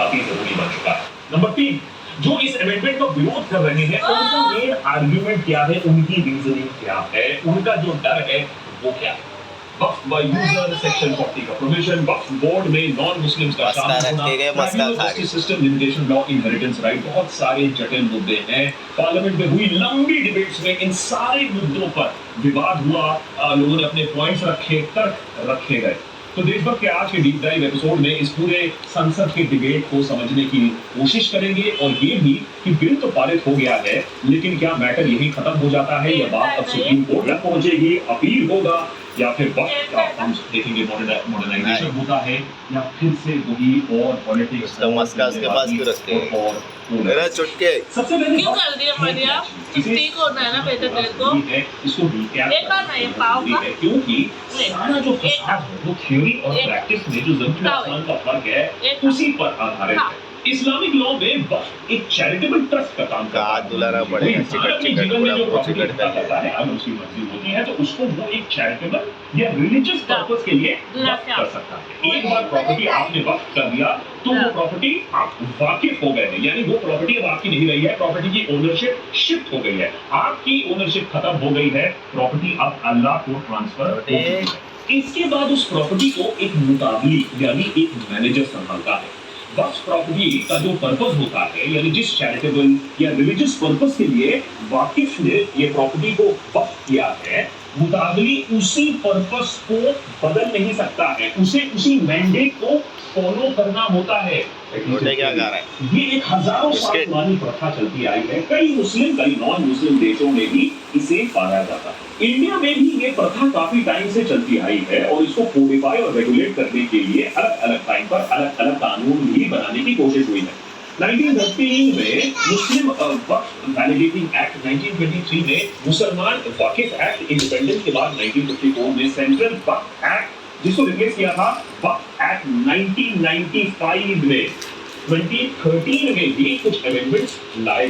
काफी जरूरी बन चुका है। नंबर 3, जो इस अमेंडमेंट का विरोध कर रहे हैं उनका मेन आर्ग्यूमेंट क्या है, उनकी रीजनिंग क्या है, उनका जो डर है वो क्या है। वक्फ बाय यूजर सेक्शन 40 का प्रोविजन, वक्फ बोर्ड में नॉन मुस्लिम्स का शामिल होना, tribunal justice system, limitation law, inheritance right, बहुत सारे जटिल मुद्दे हैं। पार्लियामेंट में हुई लंबी डिबेट्स में इन सारे मुद्दों पर विवाद हुआ, लोगों ने अपने पॉइंट्स रखे, तर्क रखे गए। तो देशभर के आज के डीप डाइव एपिसोड में इस पूरे संसद के डिबेट को समझने की कोशिश करेंगे और ये भी कि बिल तो पारित हो गया है, लेकिन क्या मैटर यही खत्म हो जाता है या बात अब सुप्रीम कोर्ट तक पहुंचेगी, अपील होगा, या फिर वक्त का हम देखेंगे मॉडर्नाइजेशन होता है, या फिर से वही और पॉलिटिक्स उसका मस्का उसके पास क्यों रखते हैं और मेरा चुटके सबसे पहले क्यों कर दिया मरिया? ठीक होना है ना बेटा तेरे को। इसको रिकैप एक बार नहीं पाऊंगा क्योंकि सारा जो फसाद है वो थ्योरी और प्रैक्टिस में जो जमीन आसमान का फर्क है उसी पर आधारित है। इस्लामिक लॉ में वक्फ एक चैरिटेबल ट्रस्ट का काम करता है। दुलारा पड़ेगा, चिकट चिकट पूरा चिकट करता है, अगर उसकी मर्जी होती है तो उसको वो एक चैरिटेबल या रिलीजियस पर्पस के लिए वक्फ कर सकता है। एक बार प्रॉपर्टी आपने वक्फ कर दिया तो वो प्रॉपर्टी आप वाकिफ हो गए हैं, यानी वो प्रॉपर्टी अब आपकी नहीं रही है, प्रॉपर्टी की ओनरशिप शिफ्ट हो गई है, आपकी ओनरशिप खत्म हो गई है, प्रॉपर्टी अब अल्लाह को ट्रांसफर हो गई है। इसके बाद उस प्रॉपर्टी को एक मुताबिली यानी एक मैनेजर संभालता है। वक्फ प्रॉपर्टी का जो पर्पस होता है, यानी जिस चैरिटेबल या रिलीजियस पर्पस के लिए वाकिफ ने ये प्रॉपर्टी को वक्फ किया है, मुताबिली उसी पर्पस को बदल नहीं सकता है, उसे उसी मैंडेट को फॉलो करना होता है। क्या गा रहा है? ये एक हजारों साल पुरानी प्रथा चलती आई है, कई मुस्लिम कई नॉन मुस्लिम देशों में भी इसे पाया जाता है। इंडिया में भी ये प्रथा काफी टाइम से चलती आई है और इसको कोडिफाई और रेगुलेट करने के लिए अलग अलग टाइम पर अलग अलग कानून भी बनाने की कोशिश हुई है। 1913 में मुस्लिम वक्फ वैलिडेटिंग एक्ट, 1923 में मुसलमान वाकिफ एक्ट, इंडिपेंडेंस के बाद 1954 में सेंट्रल वक्फ एक्ट, जिसको रिप्लेस किया था वक्फ एक्ट 1995 में, 2013 में भी कुछ अमेंडमेंट्स लाए